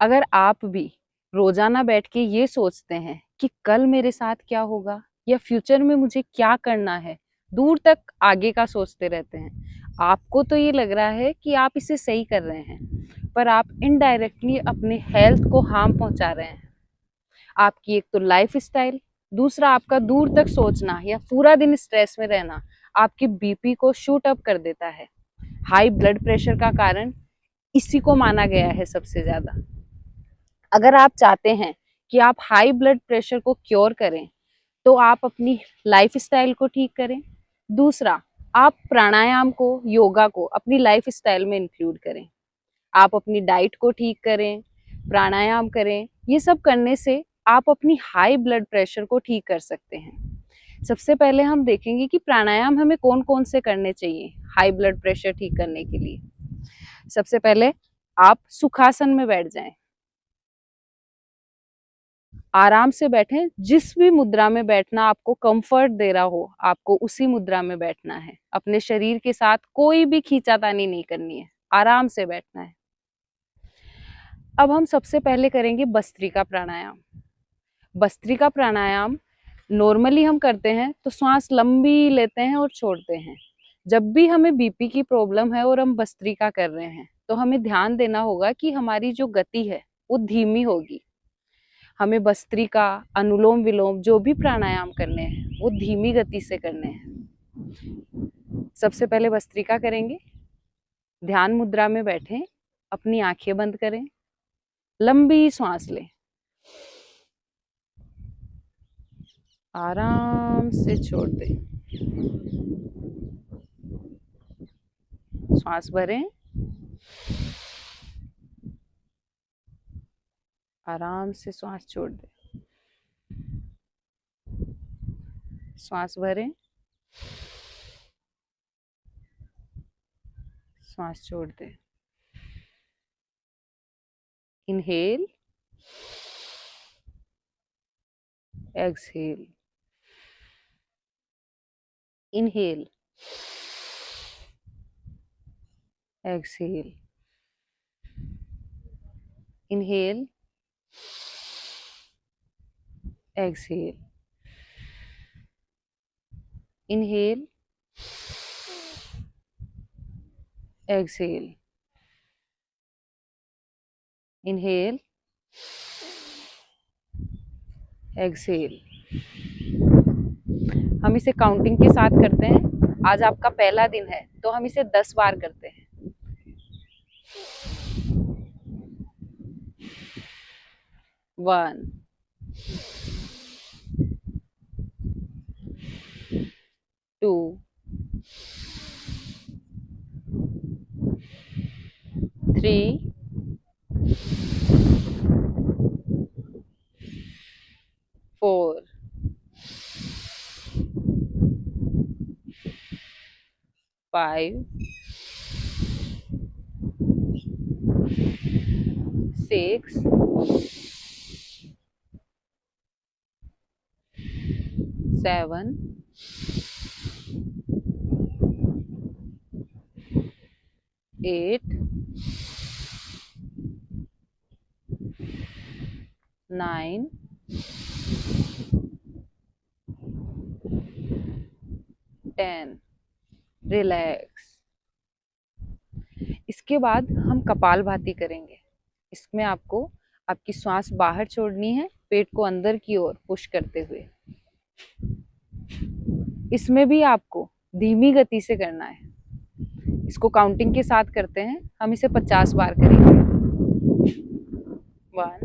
अगर आप भी रोजाना बैठ के ये सोचते हैं कि कल मेरे साथ क्या होगा या फ्यूचर में मुझे क्या करना है, दूर तक आगे का सोचते रहते हैं, आपको तो ये लग रहा है कि आप इसे सही कर रहे हैं, पर आप इनडायरेक्टली अपने हेल्थ को हार्म पहुंचा रहे हैं। आपकी एक तो लाइफ स्टाइल, दूसरा आपका दूर तक सोचना या पूरा दिन स्ट्रेस में रहना आपकी बीपी को शूट अप कर देता है। हाई ब्लड प्रेशर का कारण इसी को माना गया है सबसे ज्यादा। अगर आप चाहते हैं कि आप हाई ब्लड प्रेशर को क्योर करें, तो आप अपनी लाइफ स्टाइल को ठीक करें। दूसरा, आप प्राणायाम को, योगा को अपनी लाइफ स्टाइल में इंक्लूड करें। आप अपनी डाइट को ठीक करें, प्राणायाम करें। ये सब करने से आप अपनी हाई ब्लड प्रेशर को ठीक कर सकते हैं। सबसे पहले हम देखेंगे कि प्राणायाम हमें कौन कौन से करने चाहिए हाई ब्लड प्रेशर ठीक करने के लिए। सबसे पहले आप सुखासन में बैठ जाएं। आराम से बैठें, जिस भी मुद्रा में बैठना आपको कंफर्ट दे रहा हो, आपको उसी मुद्रा में बैठना है। अपने शरीर के साथ कोई भी खींचातानी नहीं करनी है, आराम से बैठना है। अब हम सबसे पहले करेंगे भस्त्रिका प्राणायाम। भस्त्रिका प्राणायाम नॉर्मली हम करते हैं तो सांस लंबी लेते हैं और छोड़ते हैं। जब भी हमें बीपी की प्रॉब्लम है और हम भस्त्रिका कर रहे हैं, तो हमें ध्यान देना होगा कि हमारी जो गति है वो धीमी होगी। हमें भस्त्रिका, अनुलोम विलोम जो भी प्राणायाम करने हैं वो धीमी गति से करने हैं। सबसे पहले भस्त्रिका करेंगे। ध्यान मुद्रा में बैठें, अपनी आंखें बंद करें, लंबी सांस लें, आराम से छोड़ दें। सांस भरें, आराम से सांस छोड़ दें। सांस भरें, सांस छोड़ दें। Inhale, exhale, inhale, exhale, inhale, exhale, inhale, exhale, inhale, exhale. हम इसे काउंटिंग के साथ करते हैं। आज आपका पहला दिन है तो हम इसे 10 बार करते हैं। 1, 2, 3, 4, 5, 6, 7, 8, 9, 10। रिलैक्स। इसके बाद हम कपालभाति करेंगे। इसमें आपको आपकी सांस बाहर छोड़नी है, पेट को अंदर की ओर पुश करते हुए। इसमें भी आपको धीमी गति से करना है। इसको काउंटिंग के साथ करते हैं। हम इसे 50 बार करेंगे। 1,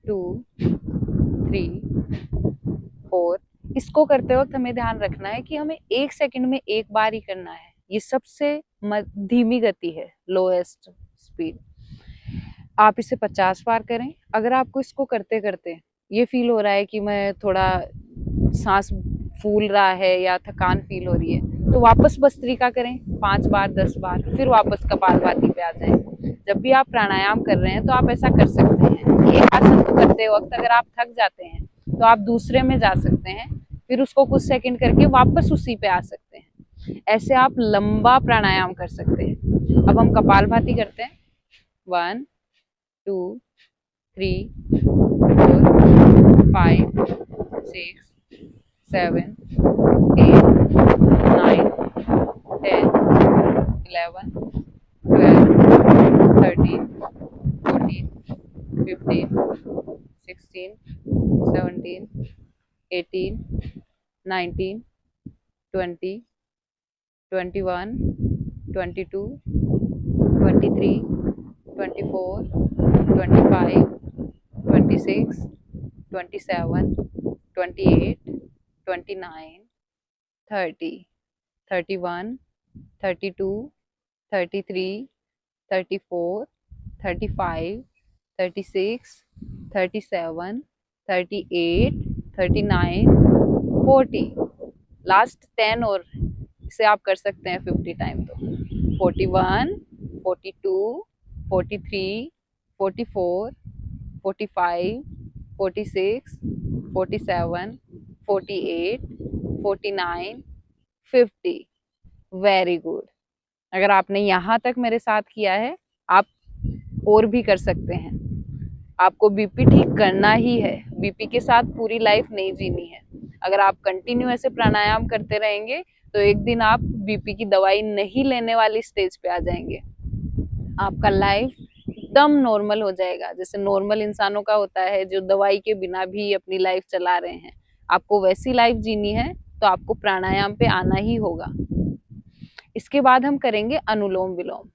2, 3, 4। इसको करते वक्त हमें ध्यान रखना है कि हमें 1 सेकंड में एक बार ही करना है। ये सबसे धीमी गति है, लोएस्ट स्पीड। आप इसे 50 बार करें। अगर आपको इसको करते करते ये फील हो रहा है कि मैं थोड़ा सांस फूल रहा है या थकान फील हो रही है, तो वापस भस्त्रिका करें 5 बार, 10 बार, फिर वापस कपालभाति पे आ जाएं। जब भी आप प्राणायाम कर रहे हैं तो आप ऐसा कर सकते हैं। एक आसन को करते वक्त अगर आप थक जाते हैं तो आप दूसरे में जा सकते हैं, फिर उसको कुछ सेकंड करके वापस उसी पे आ सकते हैं। ऐसे आप लंबा प्राणायाम कर सकते हैं। अब हम कपालभाति करते हैं। 1, 2 3 4 5 6 7 8 9 10 11 12 13 14 15 16 17 18 19 20 21 22 23 24 25 26 27 28 29 30 31 32 33 34 35 36 37 38 39 40 लास्ट 10 और इसे आप कर सकते हैं 50 टाइम। तो 41 42 43 44 45 46 47 48 49 50। Very good. अगर आपने यहाँ तक मेरे साथ किया है, आप और भी कर सकते हैं। आपको बीपी ठीक करना ही है, बीपी के साथ पूरी लाइफ नहीं जीनी है। अगर आप कंटिन्यू ऐसे प्राणायाम करते रहेंगे तो एक दिन आप बीपी की दवाई नहीं लेने वाली स्टेज पे आ जाएंगे। आपका लाइफ एकदम नॉर्मल हो जाएगा, जैसे नॉर्मल इंसानों का होता है जो दवाई के बिना भी अपनी लाइफ चला रहे हैं। आपको वैसी लाइफ जीनी है तो आपको प्राणायाम पे आना ही होगा। इसके बाद हम करेंगे अनुलोम विलोम।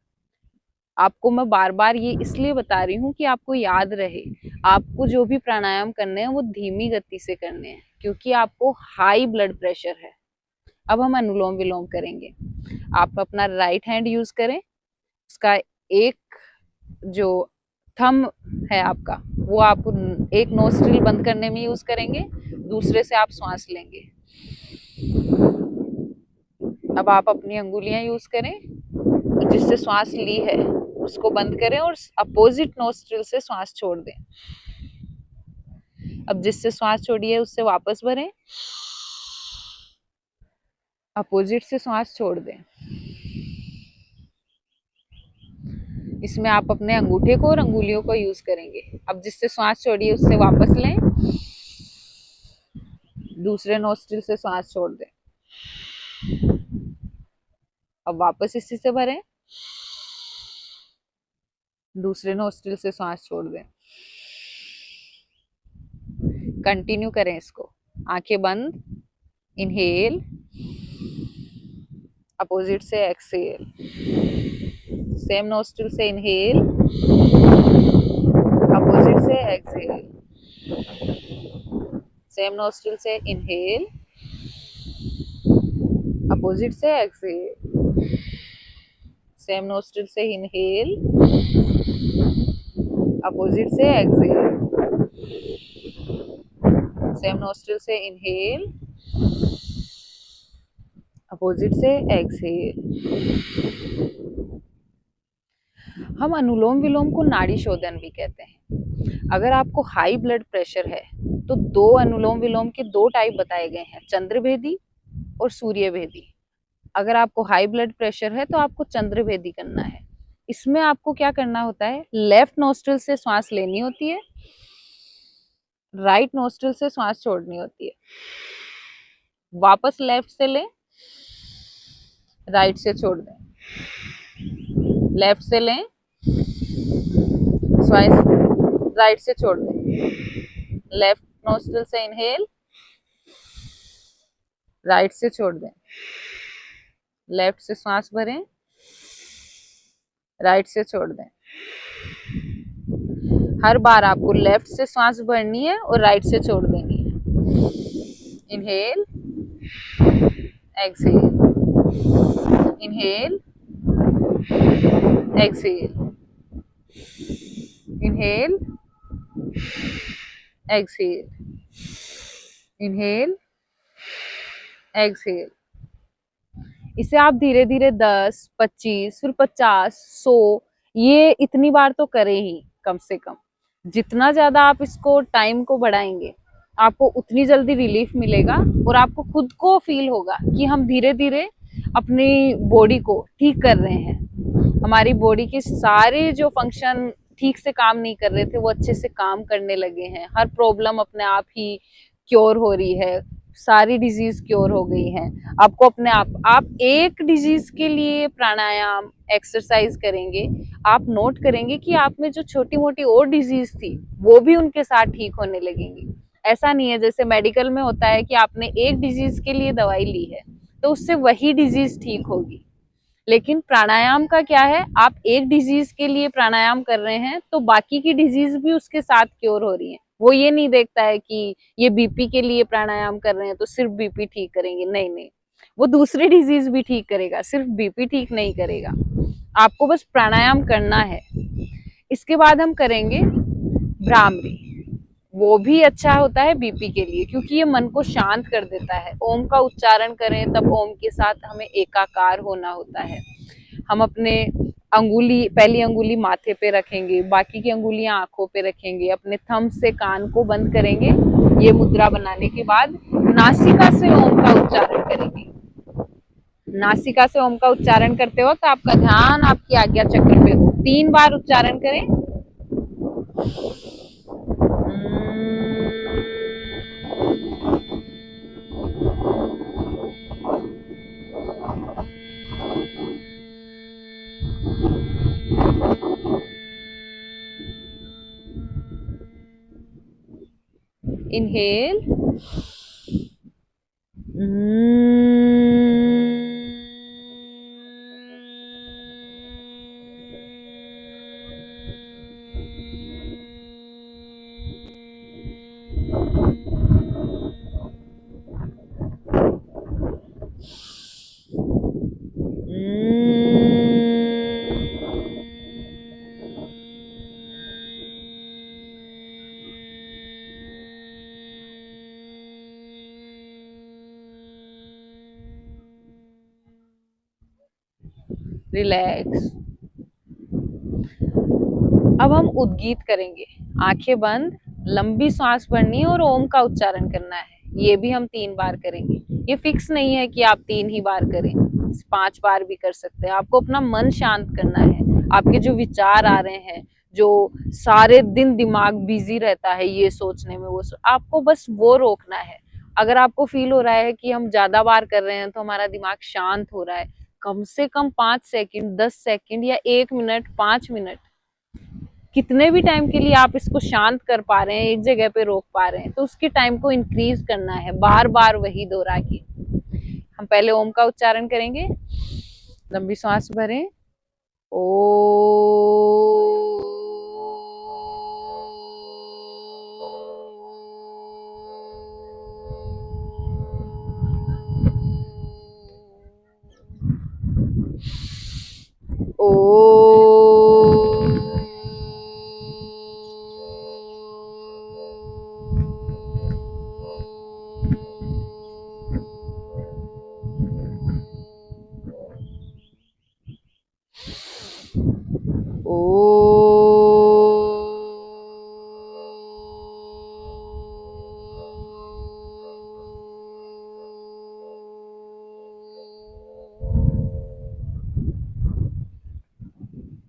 आपको मैं बार बार ये इसलिए बता रही हूँ कि आपको याद रहे, आपको जो भी प्राणायाम करने हैं वो धीमी गति से करने हैं, क्योंकि आपको हाई ब्लड प्रेशर है। अब हम अनुलोम विलोम करेंगे। आप अपना राइट हैंड यूज करें, उसका एक जो थंब है आपका, वो आप एक नोस्ट्रिल बंद करने में यूज करेंगे, दूसरे से आप श्वास लेंगे। अब आप अपनी अंगुलियां यूज करें, जिससे श्वास ली है उसको बंद करें और अपोजिट नोस्ट्रिल से श्वास छोड़ दें। अब जिससे श्वास छोड़ी है उससे वापस भरें, अपोजिट से श्वास छोड़ दें। इसमें आप अपने अंगूठे को और अंगुलियों को यूज करेंगे। अब जिससे श्वास छोड़ी है उससे वापस लें, दूसरे नोस्ट्रिल से श्वास छोड़ दें। अब वापस इसी से भरें, दूसरे नोस्ट्रिल से श्वास छोड़ दें। कंटिन्यू करें इसको। आंखें बंद, इनहेल, अपोजिट से एक्सहेल। सेम नोस्ट्रिल से इनहेल, अपोजिट से एक्सहेल। सेम नोस्ट्रिल से इनहेल, अपोजिट से एक्सहेल। सेम नोस्ट्रिल से इनहेल, अपोजिट से एक्सहेल। सेम नोस्ट्रिल से इनहेल, अपोजिट से एक्सहेल। हम अनुलोम विलोम को नाड़ी शोधन भी कहते हैं। अगर आपको हाई ब्लड प्रेशर है तो दो अनुलोम विलोम के दो टाइप बताए गए हैं, चंद्रभेदी और सूर्यभेदी। अगर आपको हाई ब्लड प्रेशर है तो आपको चंद्रभेदी करना है। इसमें आपको क्या करना होता है, लेफ्ट नोस्ट्रिल से श्वास लेनी होती है, राइट नोस्ट्रिल से श्वास छोड़नी होती है। वापस लेफ्ट से लें, राइट से छोड़ दें। लेफ्ट से लें, श्वास राइट से छोड़ दें। लेफ्ट नोस्ट्रिल से इनहेल, राइट से छोड़ दें। लेफ्ट से श्वास भरें, राइट से छोड़ दें। हर बार आपको लेफ्ट से श्वास भरनी है और राइट से छोड़ देनी है। Inhale, exhale, inhale, exhale, inhale, exhale, inhale, exhale. इसे आप धीरे धीरे 10, 25, फिर 50, 100 ये इतनी बार तो करें ही कम से कम। जितना ज्यादा आप इसको टाइम को बढ़ाएंगे आपको उतनी जल्दी रिलीफ मिलेगा और आपको खुद को फील होगा कि हम धीरे धीरे अपनी बॉडी को ठीक कर रहे हैं। हमारी बॉडी के सारे जो फंक्शन ठीक से काम नहीं कर रहे थे वो अच्छे से काम करने लगे हैं, हर प्रॉब्लम अपने आप ही क्योर हो रही है, सारी डिजीज क्योर हो गई हैं। आपको अपने आप एक डिजीज के लिए प्राणायाम एक्सरसाइज करेंगे, आप नोट करेंगे कि आप में जो छोटी मोटी और डिजीज थी वो भी उनके साथ ठीक होने लगेंगी। ऐसा नहीं है जैसे मेडिकल में होता है कि आपने एक डिजीज के लिए दवाई ली है तो उससे वही डिजीज ठीक होगी, लेकिन प्राणायाम का क्या है, आप एक डिजीज के लिए प्राणायाम कर रहे हैं तो बाकी की डिजीज भी उसके साथ क्योर हो रही है। वो ये नहीं देखता है कि ये बीपी के लिए प्राणायाम कर रहे हैं तो सिर्फ बीपी ठीक करेंगे, नहीं नहीं, वो दूसरी डिजीज भी ठीक करेगा, सिर्फ बीपी ठीक नहीं करेगा। आपको बस प्राणायाम करना है। इसके बाद हम करेंगे भ्रामरी, वो भी अच्छा होता है बीपी के लिए क्योंकि ये मन को शांत कर देता है। ओम का उच्चारण करें तब ओम के साथ हमें एकाकार होना होता है। हम अपने अंगुली, पहली अंगुली माथे पे रखेंगे, बाकी की अंगुलियां आंखों पे रखेंगे, अपने थंब से कान को बंद करेंगे। ये मुद्रा बनाने के बाद नासिका से ओम का उच्चारण करेंगे। नासिका से ओम का उच्चारण करते वक्त आपका ध्यान आपकी आज्ञा चक्र पे हो। 3 बार उच्चारण करें। Inhale. रिलैक्स। अब हम उद्गीत करेंगे, आंखें बंद, लंबी सांस भरनी और ओम का उच्चारण करना है। ये भी हम 3 बार करेंगे। ये फिक्स नहीं है कि आप 3 ही बार करें, 5 बार भी कर सकते हैं। आपको अपना मन शांत करना है। आपके जो विचार आ रहे हैं, जो सारे दिन दिमाग बिजी रहता है ये सोचने में, वो आपको बस वो रोकना है। अगर आपको फील हो रहा है कि हम ज्यादा बार कर रहे हैं तो हमारा दिमाग शांत हो रहा है, कम से कम 5 सेकंड, 10 सेकंड या 1 मिनट, 5 मिनट, कितने भी टाइम के लिए आप इसको शांत कर पा रहे हैं, एक जगह पे रोक पा रहे हैं, तो उसके टाइम को इंक्रीज करना है, बार बार वही दोहरा के। हम पहले ओम का उच्चारण करेंगे, लंबी सांस भरें, ओ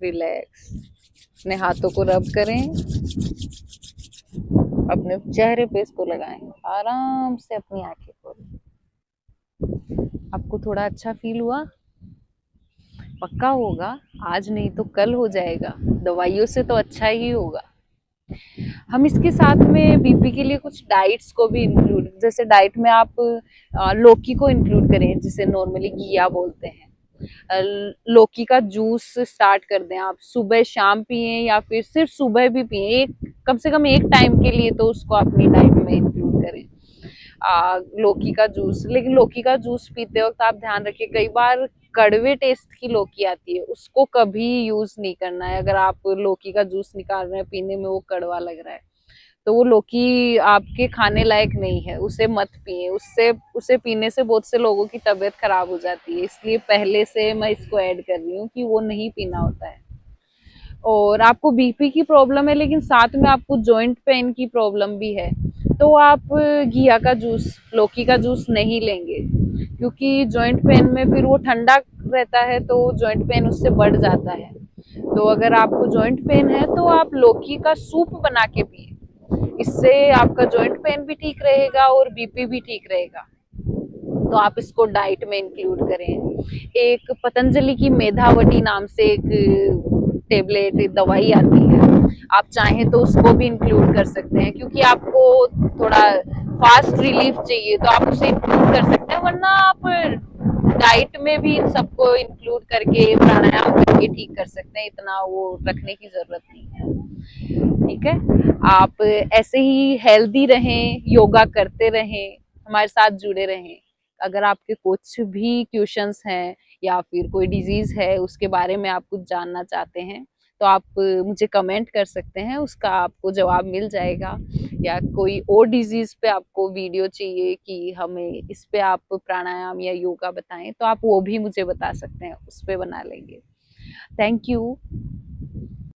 रिलैक्स। अपने हाथों को रब करें, अपने चेहरे पे इसको लगाएं, आराम से अपनी आंखें खोलें। आपको थोड़ा अच्छा फील हुआ? पक्का होगा, आज नहीं तो कल हो जाएगा। दवाइयों से तो अच्छा ही होगा। हम इसके साथ में बीपी के लिए कुछ डाइट्स को भी इंक्लूड, जैसे डाइट में आप लौकी को इंक्लूड करें, जिसे नॉर्मली घिया बोलते हैं। लौकी का जूस स्टार्ट कर दें आप, सुबह शाम पिए या फिर सिर्फ सुबह भी पिए, एक कम से कम एक टाइम के लिए तो उसको अपनी डाइट में इंक्लूड करें, लौकी का जूस। लेकिन लौकी का जूस पीते वक्त आप ध्यान रखिए, कई बार कड़वे टेस्ट की लौकी आती है, उसको कभी यूज नहीं करना है। अगर आप लौकी का जूस निकाल रहे हैं, पीने में वो कड़वा लग रहा है, तो वो लौकी आपके खाने लायक नहीं है, उसे मत पिए। उसे पीने से बहुत से लोगों की तबीयत खराब हो जाती है, इसलिए पहले से मैं इसको ऐड कर रही हूँ कि वो नहीं पीना होता है। और आपको बीपी की प्रॉब्लम है लेकिन साथ में आपको जॉइंट पेन की प्रॉब्लम भी है, तो आप घिया का जूस, लौकी का जूस नहीं लेंगे, क्योंकि जॉइंट पेन में फिर वो ठंडा रहता है तो जॉइंट पेन उससे बढ़ जाता है। तो अगर आपको जॉइंट पेन है तो आप लौकी का सूप बना के पिए, इससे आपका जॉइंट पेन भी ठीक रहेगा और बीपी भी ठीक रहेगा। तो आप इसको डाइट में इंक्लूड करें। एक पतंजलि की मेधावटी नाम से एक टेबलेट दवाई आती है, आप चाहें तो उसको भी इंक्लूड कर सकते हैं, क्योंकि आपको थोड़ा फास्ट रिलीफ चाहिए तो आप उसे इंक्लूड कर सकते हैं, वरना आप डाइट में भी इन सबको इंक्लूड करके प्राणायाम करके ठीक कर सकते हैं, इतना वो रखने की जरूरत नहीं है। ठीक है, आप ऐसे ही हेल्दी रहें, योगा करते रहें, हमारे साथ जुड़े रहें। अगर आपके कुछ भी क्वेश्चंस हैं या फिर कोई डिजीज है उसके बारे में आप कुछ जानना चाहते हैं तो आप मुझे कमेंट कर सकते हैं, उसका आपको जवाब मिल जाएगा। या कोई और डिजीज पे आपको वीडियो चाहिए कि हमें इस पे आप प्राणायाम या योगा बताएं तो आप वो भी मुझे बता सकते हैं, उस पे बना लेंगे। Thank you.